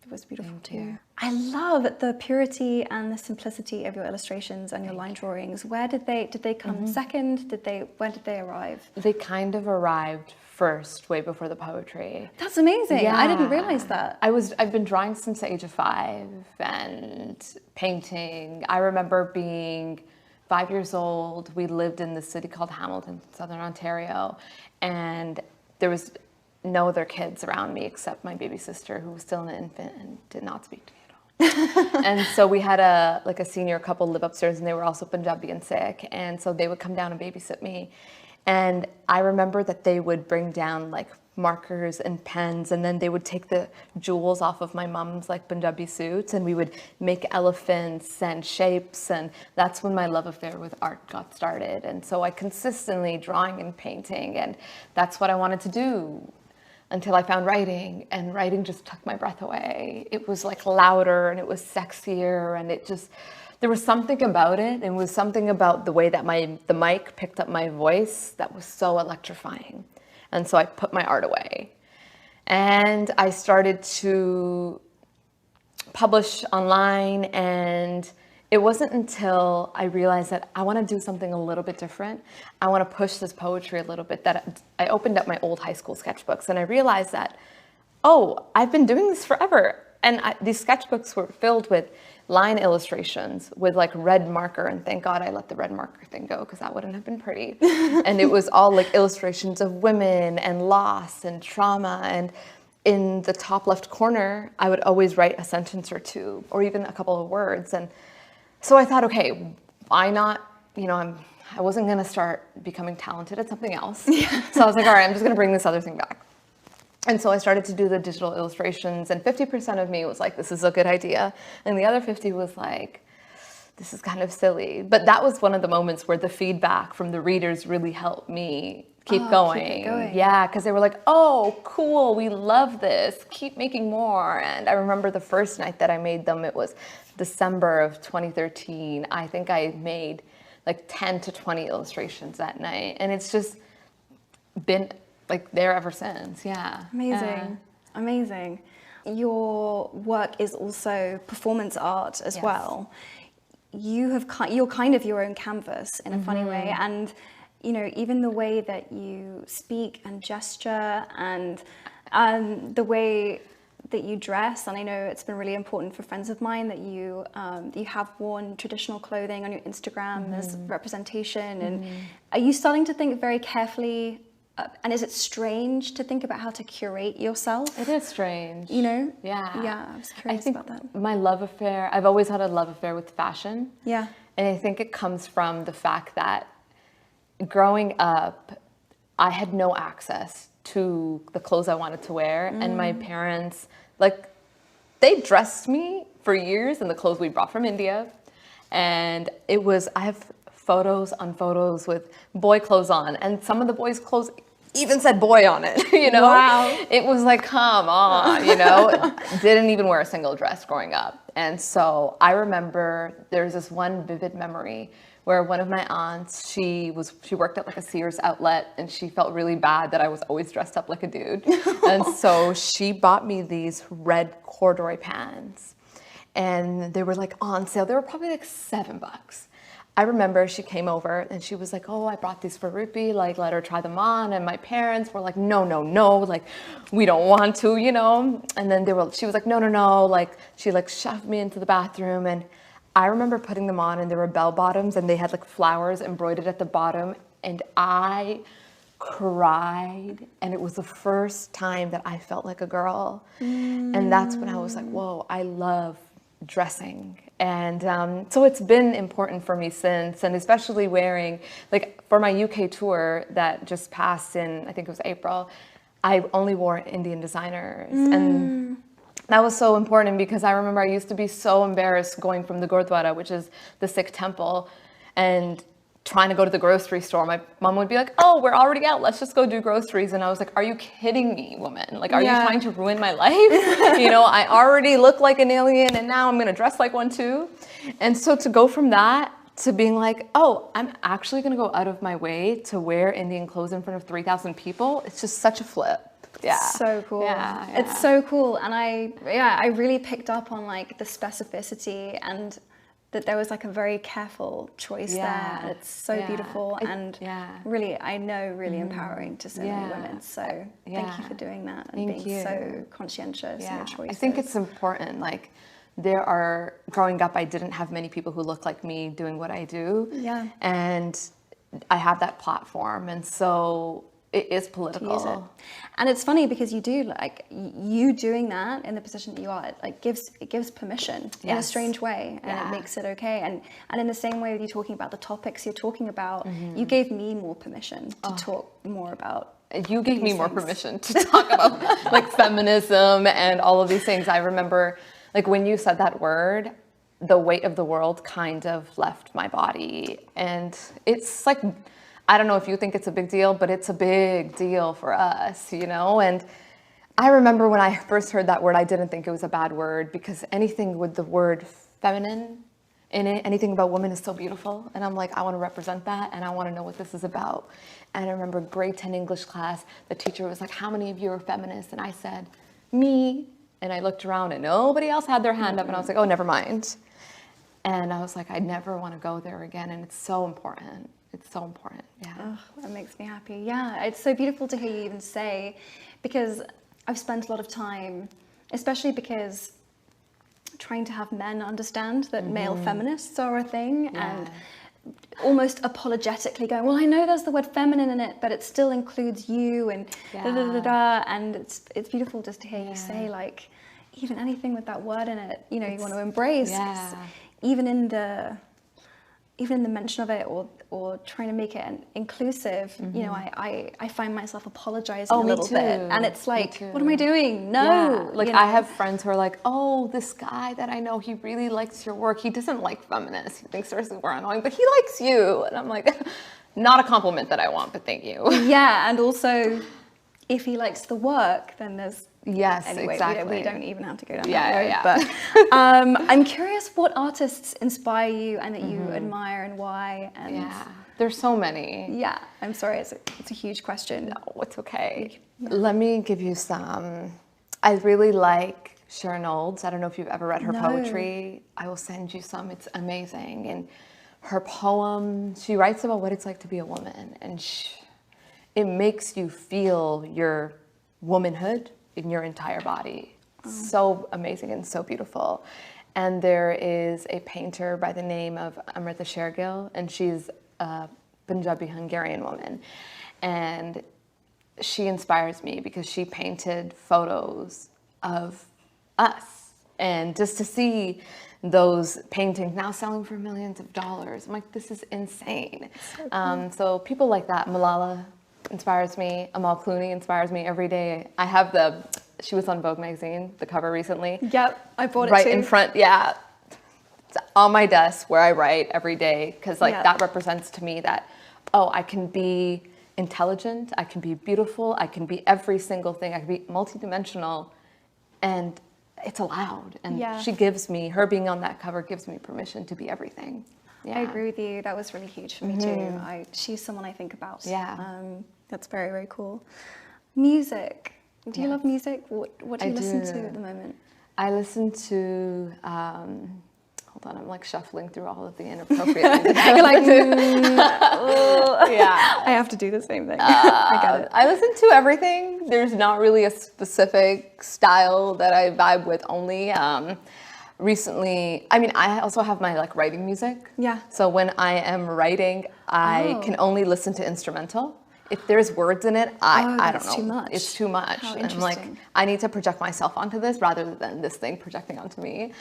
It was beautiful Thank too. you. I love the purity and the simplicity of your illustrations and your line drawings. Where did they come second? When did they arrive? They kind of arrived first, way before the poetry. That's amazing. Yeah. I didn't realize that. I've been drawing since the age of 5 and painting. I remember being 5 years old. We lived in this city called Hamilton, Southern Ontario, and there was no other kids around me except my baby sister, who was still an infant and did not speak to me at all. And so we had a senior couple live upstairs, and they were also Punjabi and Sikh, and so they would come down and babysit me. And I remember that they would bring down like markers and pens, and then they would take the jewels off of my mom's like Punjabi suits, and we would make elephants and shapes, and that's when my love affair with art got started. And so I consistently drawing and painting, and that's what I wanted to do until I found writing, and writing just took my breath away. It was like louder and it was sexier, and there was something about it. It was something about the way that the mic picked up my voice that was so electrifying. And so I put my art away. And I started to publish online, and it wasn't until I realized that I want to do something a little bit different. I want to push this poetry a little bit, that I opened up my old high school sketchbooks, and I realized that, oh, I've been doing this forever. And these sketchbooks were filled with line illustrations with like red marker, and thank God I let the red marker thing go, because that wouldn't have been pretty. And it was all like illustrations of women and loss and trauma, and in the top left corner I would always write a sentence or two, or even a couple of words. And so I thought, okay, why not, I wasn't gonna start becoming talented at something else. So I was like, all right, I'm just gonna bring this other thing back. And so I started to do the digital illustrations, and 50% of me was like, this is a good idea. And the other 50 was like, this is kind of silly. But that was one of the moments where the feedback from the readers really helped me keep going. Keep it going. Yeah, because they were like, oh, cool, we love this. Keep making more. And I remember the first night that I made them, it was December of 2013. I think I made like 10 to 20 illustrations that night. And it's just been like there ever since. Yeah. Amazing. Amazing. Your work is also performance art as well. You're kind of your own canvas in a funny way, and even the way that you speak and gesture, and the way that you dress, and I know it's been really important for friends of mine that you have worn traditional clothing on your Instagram as representation. And are you starting to think very carefully? And is it strange to think about how to curate yourself? It is strange. Yeah. Yeah, I was curious about that. My love affair, I've always had a love affair with fashion. Yeah. And I think it comes from the fact that growing up, I had no access to the clothes I wanted to wear. And my parents, they dressed me for years in the clothes we brought from India. And I have photos on photos with boy clothes on, and some of the boys' clothes even said boy on it, Wow. It was like, come on, didn't even wear a single dress growing up. And so I remember there's this one vivid memory where one of my aunts, she worked at like a Sears outlet, and she felt really bad that I was always dressed up like a dude. And so she bought me these red corduroy pants, and they were like on sale. They were probably like $7. I remember she came over and she was like, oh, I brought these for Rupi, like let her try them on. And my parents were like, no, like we don't want to, And then she was like, no, like she like shoved me into the bathroom. And I remember putting them on, and they were bell bottoms, and they had like flowers embroidered at the bottom. And I cried, and it was the first time that I felt like a girl. And that's when I was like, whoa, I love dressing. And so it's been important for me since, and especially wearing, like for my UK tour that just passed in, I think it was April, I only wore Indian designers. And that was so important, because I remember I used to be so embarrassed going from the Gurdwara, which is the Sikh temple, and trying to go to the grocery store. My mom would be like, oh, we're already out, let's just go do groceries. And I was like, are you kidding me, woman? Like, are you trying to ruin my life? I already look like an alien, and now I'm gonna dress like one too. And so to go from that to being like, oh, I'm actually gonna go out of my way to wear Indian clothes in front of 3,000 people, it's just such a flip. Yeah. So cool. Yeah, yeah. It's so cool. And I really picked up on like the specificity and that there was like a very careful choice there. And it's so beautiful and really, I know, really empowering to so many women. So thank you for doing that and being so conscientious in your choices. I think it's important. Like growing up, I didn't have many people who looked like me doing what I do. Yeah. And I have that platform. And so it is political. To use it. And it's funny because you do, like, you doing that in the position that you are, it like gives permission in a strange way, and it makes it okay. And in the same way with you talking about the topics you're talking about, you gave me more permission to talk more about. You gave me more permission to talk about like feminism and all of these things. I remember like when you said that word, the weight of the world kind of left my body. And it's like, I don't know if you think it's a big deal, but it's a big deal for us, you know? And I remember when I first heard that word, I didn't think it was a bad word because anything with the word feminine in it, anything about women is so beautiful. And I'm like, I want to represent that and I want to know what this is about. And I remember grade 10 English class, the teacher was like, how many of you are feminists? And I said, me. And I looked around and nobody else had their hand up and I was like, oh, never mind. And I was like, I never want to go there again. And it's so important. It's so important. Yeah. Oh, that makes me happy. Yeah. It's so beautiful to hear you even say, because I've spent a lot of time, especially because trying to have men understand that male feminists are a thing and almost apologetically going, well, I know there's the word feminine in it, but it still includes you and da da da da. And it's beautiful just to hear you say, like, even anything with that word in it, you know, you want to embrace. Even in the mention of it or trying to make it inclusive, you know, I find myself apologizing a little bit. And it's like, what am I doing? No. Yeah. Like, you know? I have friends who are like, oh, this guy that I know, he really likes your work. He doesn't like feminists. He thinks they're super annoying, but he likes you. And I'm like, not a compliment that I want, but thank you. Yeah. And also, if he likes the work, then there's... Yes, anyway, exactly. We don't even have to go down that road. Yeah. But I'm curious what artists inspire you and that you admire and why. And there's so many. Yeah, I'm sorry, it's a huge question. No, it's okay. Let me give you some. I really like Sharon Olds. I don't know if you've ever read her poetry. I will send you some. It's amazing. And her poem, she writes about what it's like to be a woman, and it makes you feel your womanhood in your entire body. So amazing and so beautiful. And there is a painter by the name of Amrita Shergill, and she's a Punjabi Hungarian woman. And she inspires me because she painted photos of us. And just to see those paintings now selling for millions of dollars, I'm like, this is insane. So cool. So people like that, Malala inspires me. Amal Clooney inspires me every day. I have she was on Vogue magazine, the cover recently. Yep, I bought it right too. in front, it's on my desk where I write every day, because like that represents to me that, oh, I can be intelligent, I can be beautiful, I can be every single thing, I can be multidimensional, and it's allowed. And she gives me, her being on that cover gives me permission to be everything. Yeah. I agree with you. That was really huge for me too. She's someone I think about. Yeah. That's very, very cool. Music. Do you love music? What do you listen to at the moment? I listen to, hold on, I'm like shuffling through all of the inappropriate things. You're like, yeah. I have to do the same thing. I get it. I listen to everything. There's not really a specific style that I vibe with only. Recently, I mean, I also have my like writing music. Yeah. So when I am writing, I can only listen to instrumental. If there's words in it, I don't know. Too much. It's too much. How and I'm like, I need to project myself onto this rather than this thing projecting onto me.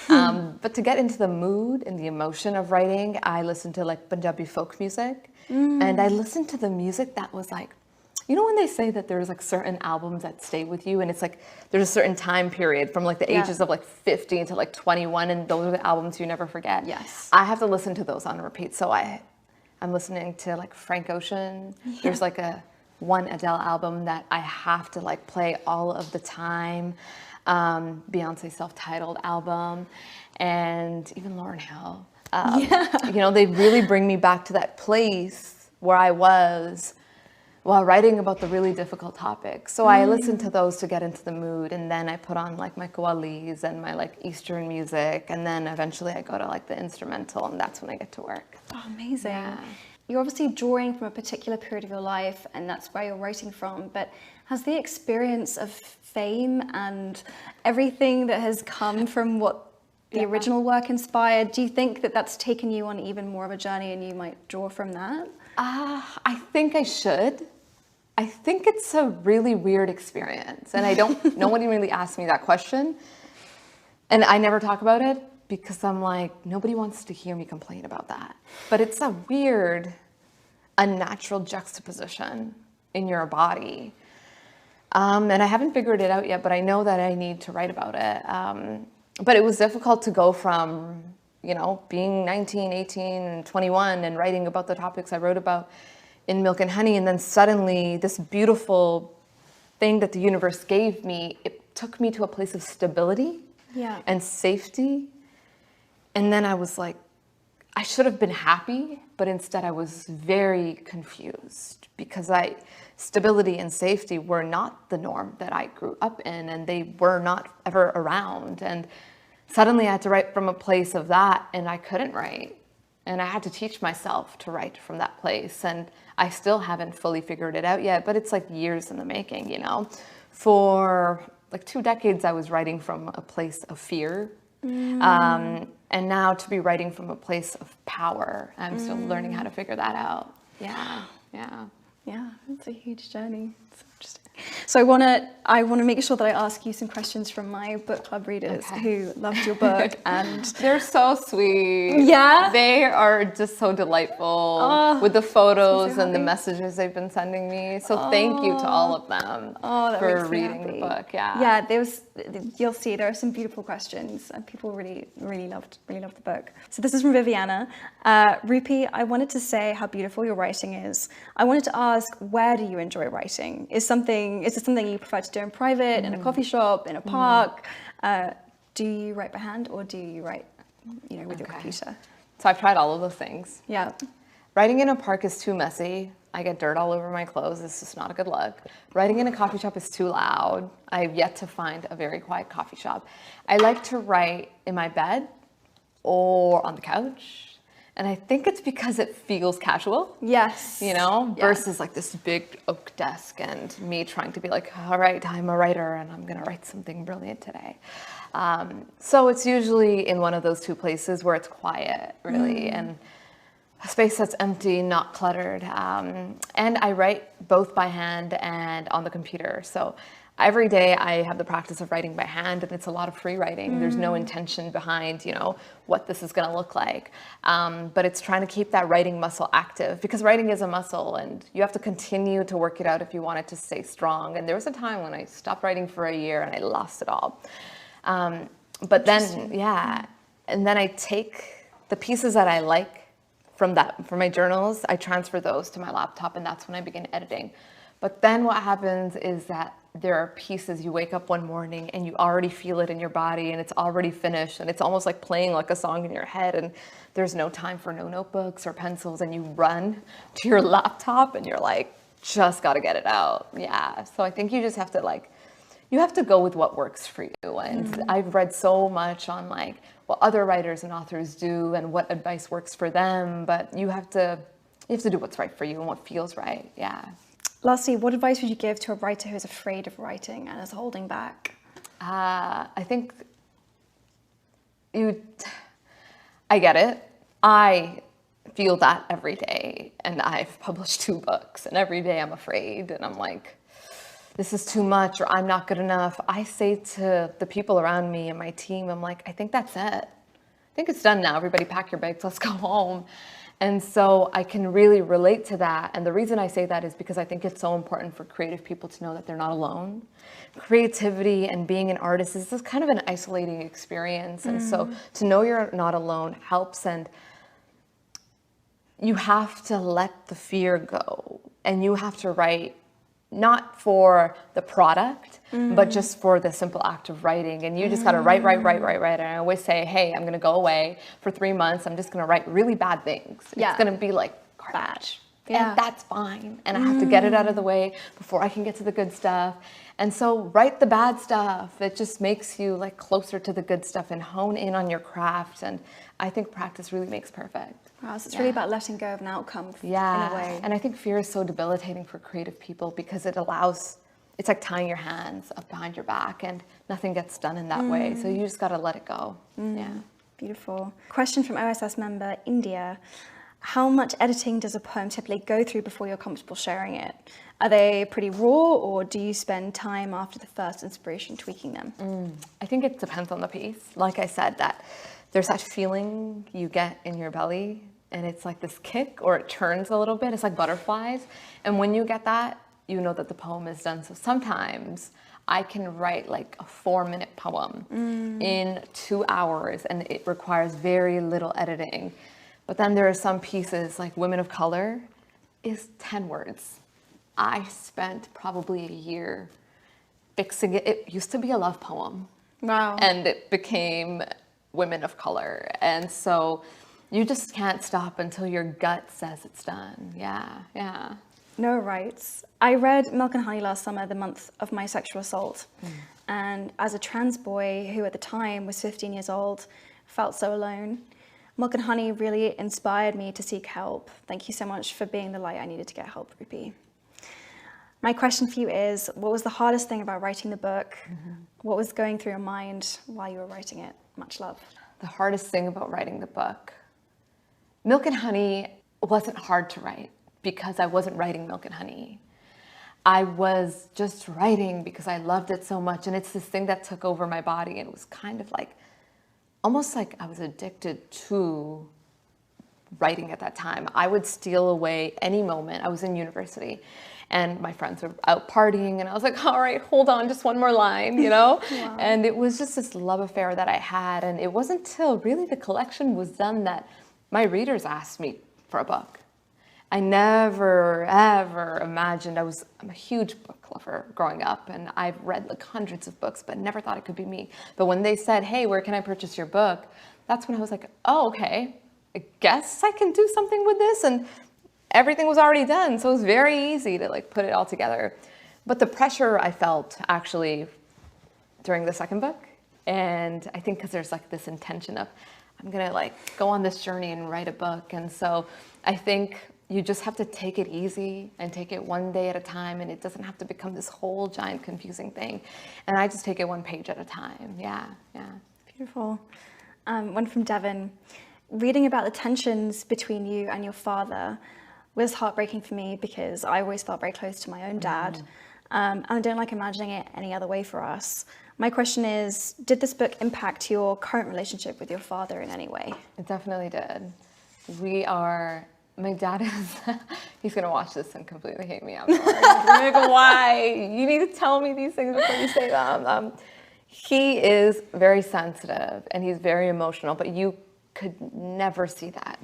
But to get into the mood and the emotion of writing, I listen to like Punjabi folk music. And I listen to the music that was like, you know when they say that there's like certain albums that stay with you, and it's like there's a certain time period from like the ages of like 15 to like 21, and those are the albums you never forget. Yes. I have to listen to those on repeat. So I'm listening to like Frank Ocean. There's like one Adele album that I have to like play all of the time. Beyonce's self-titled album, and even Lauryn Hill. You know, they really bring me back to that place where I was while writing about the really difficult topics. So I listen to those to get into the mood, and then I put on like my qawwalis and my like Eastern music, and then eventually I go to like the instrumental, and that's when I get to work. Oh, amazing. Yeah. You're obviously drawing from a particular period of your life, and that's where you're writing from, but has the experience of fame and everything that has come from what the original work inspired, do you think that that's taken you on even more of a journey and you might draw from that? I think I should. I think it's a really weird experience, and no one really asked me that question, and I never talk about it because I'm like, nobody wants to hear me complain about that. But it's a weird, unnatural juxtaposition in your body. And I haven't figured it out yet, but I know that I need to write about it. But it was difficult to go from, being 19, 18, and 21 and writing about the topics I wrote about in Milk and Honey. And then suddenly this beautiful thing that the universe gave me, it took me to a place of stability and safety. And then I was like, I should have been happy, but instead I was very confused because stability and safety were not the norm that I grew up in, and they were not ever around. And suddenly I had to write from a place of that, and I couldn't write. And I had to teach myself to write from that place. And I still haven't fully figured it out yet, but it's like years in the making, For like 2 decades, I was writing from a place of fear. And now to be writing from a place of power, I'm still learning how to figure that out. Yeah. Yeah, it's a huge journey. It's interesting. So I wanna make sure that I ask you some questions from my book club readers who loved your book, and they're so sweet. Yeah, they are just so delightful with the photos and the messages they've been sending me. So thank you to all of them for reading the book. Yeah, you'll see there are some beautiful questions, and people really loved the book. So this is from Viviana. Rupi, I wanted to say how beautiful your writing is. I wanted to ask, where do you enjoy writing? Is it something you prefer to do in private, in a coffee shop, in a park? Do you write by hand, or do you write, with your computer? So I've tried all of those things. Yeah. Writing in a park is too messy. I get dirt all over my clothes. It's just not a good look. Writing in a coffee shop is too loud. I've yet to find a very quiet coffee shop. I like to write in my bed or on the couch. And I think it's because it feels casual. Yes. Versus like this big oak desk and me trying to be like, all right, I'm a writer and I'm going to write something brilliant today. So it's usually in one of those two places where it's quiet, really, and a space that's empty, not cluttered. And I write both by hand and on the computer. So every day I have the practice of writing by hand, and it's a lot of free writing. There's no intention behind, what this is going to look like. But it's trying to keep that writing muscle active, because writing is a muscle and you have to continue to work it out if you want it to stay strong. And there was a time when I stopped writing for a year and I lost it all. But then, and then I take the pieces that I like from my journals, I transfer those to my laptop, and that's when I begin editing. But then what happens is that there are pieces, you wake up one morning and you already feel it in your body and it's already finished, and it's almost like playing like a song in your head, and there's no time for no notebooks or pencils, and you run to your laptop and you're like, just got to get it out. Yeah. So I think you just have to you have to go with what works for you. And I've read so much on what other writers and authors do and what advice works for them, but you have to do what's right for you and what feels right. Yeah. Lastly, what advice would you give to a writer who's afraid of writing and is holding back? I think I get it. I feel that every day, and I've published 2 books, and every day I'm afraid, and I'm like, this is too much, or I'm not good enough. I say to the people around me and my team, I'm like, I think that's it. I think it's done now. Everybody pack your bags, let's go home. And so I can really relate to that. And the reason I say that is because I think it's so important for creative people to know that they're not alone. Creativity and being an artist is this kind of an isolating experience. And so to know you're not alone helps, and you have to let the fear go, and you have to write not for the product, but just for the simple act of writing. And you just got to write. And I always say, hey, I'm going to go away for 3 months. I'm just going to write really bad things. Yeah. It's going to be like garbage. Yeah. And that's fine. And I have to get it out of the way before I can get to the good stuff. And so write the bad stuff. It just makes you like closer to the good stuff and hone in on your craft. And I think practice really makes perfect. Wow, so it's really about letting go of an outcome in Yeah. a way. And I think fear is so debilitating for creative people because it allows, it's like tying your hands up behind your back and nothing gets done in that way. So you just got to let it go. Yeah. Beautiful. Question from OSS member India. How much editing does a poem typically go through before you're comfortable sharing it? Are they pretty raw, or do you spend time after the first inspiration tweaking them? I think it depends on the piece. Like I said, that there's that feeling you get in your belly, and it's like this kick, or it turns a little bit. It's like butterflies. And when you get that, you know that the poem is done. So sometimes I can write like a 4-minute poem in 2 hours, and it requires very little editing. But then there are some pieces like Women of Color is 10 words. I spent probably a year fixing it. It used to be a love poem. Wow. And it became Women of Color. And so you just can't stop until your gut says it's done. Yeah. No rights. I read Milk and Honey last summer, the month of my sexual assault. And as a trans boy who at the time was 15 years old, felt so alone, Milk and Honey really inspired me to seek help. Thank you so much for being the light I needed to get help, Rupi. My question for you is, what was the hardest thing about writing the book? What was going through your mind while you were writing it? Much love. The hardest thing about writing the book. Milk and Honey wasn't hard to write because I wasn't writing Milk and Honey. I was just writing because I loved it so much, and it's this thing that took over my body, and it was kind of like, almost like I was addicted to writing at that time. I would steal away any moment. I was in university and my friends were out partying, and I was like, all right, hold on, just one more line, you know? Wow. And it was just this love affair that I had. And it wasn't till really the collection was done that my readers asked me for a book. I never, ever imagined, I'm a huge book lover growing up, and I've read like hundreds of books, but never thought it could be me. But when they said, hey, where can I purchase your book? That's when I was like, oh, okay, I guess I can do something with this. And everything was already done. So it was very easy to like put it all together. But the pressure I felt actually during the second book. And I think because there's like this intention of, I'm gonna like go on this journey and write a book. And so I think you just have to take it easy and take it one day at a time, and it doesn't have to become this whole giant confusing thing. And I just take it one page at a time. Yeah. Beautiful. One from Devon. Reading about the tensions between you and your father was heartbreaking for me because I always felt very close to my own dad. And I don't like imagining it any other way for us. My question is, did this book impact your current relationship with your father in any way? It definitely did. My dad is, he's going to watch this and completely hate me afterwards. He's going to go, why? You need to tell me these things before you say them. He is very sensitive and he's very emotional, but you could never see that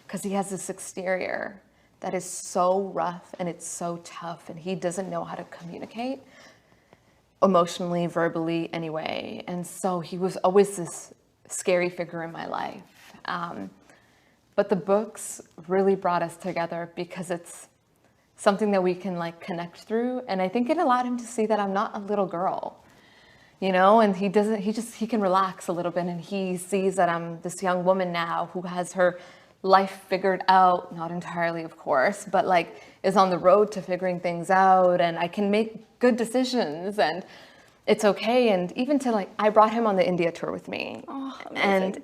because he has this exterior that is so rough and it's so tough, and he doesn't know how to communicate emotionally, verbally, anyway. And so he was always this scary figure in my life. But the books really brought us together because it's something that we can like connect through. And I think it allowed him to see that I'm not a little girl, you know, and he can relax a little bit, and he sees that I'm this young woman now who has her life figured out, not entirely, of course, but like is on the road to figuring things out, and I can make good decisions, and it's okay. And even to like, I brought him on the India tour with me. Oh, and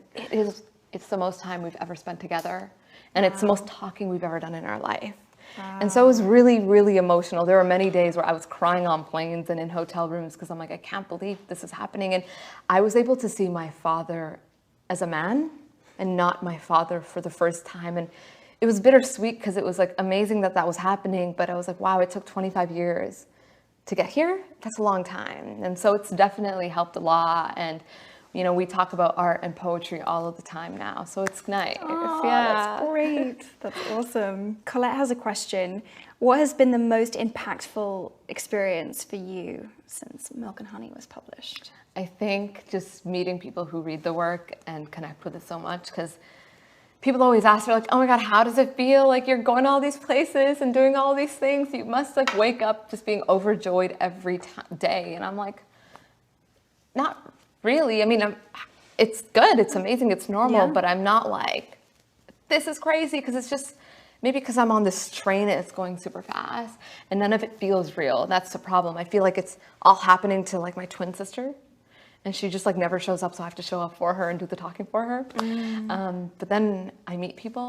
it's the most time we've ever spent together, and it's the most talking we've ever done in our life. Wow. And so it was really, really emotional. There were many days where I was crying on planes and in hotel rooms because I'm like, I can't believe this is happening. And I was able to see my father as a man and not my father for the first time. And it was bittersweet because it was like amazing that that was happening. But I was like, wow, it took 25 years to get here. That's a long time. And so it's definitely helped a lot. And, you know, we talk about art and poetry all of the time now. So it's nice. Oh, yeah. That's great. That's awesome. Colette has a question. What has been the most impactful experience for you since Milk and Honey was published? I think just meeting people who read the work and connect with it so much, because people always ask her, like, oh my God, how does it feel? Like, you're going to all these places and doing all these things. You must like wake up just being overjoyed every day. And I'm like, not really. I mean, it's good. It's amazing. It's normal. But I'm not like, this is crazy, because it's just, maybe because I'm on this train and it's going super fast and none of it feels real. That's the problem. I feel like it's all happening to like my twin sister, and she just like never shows up, so I have to show up for her and do the talking for her. But then I meet people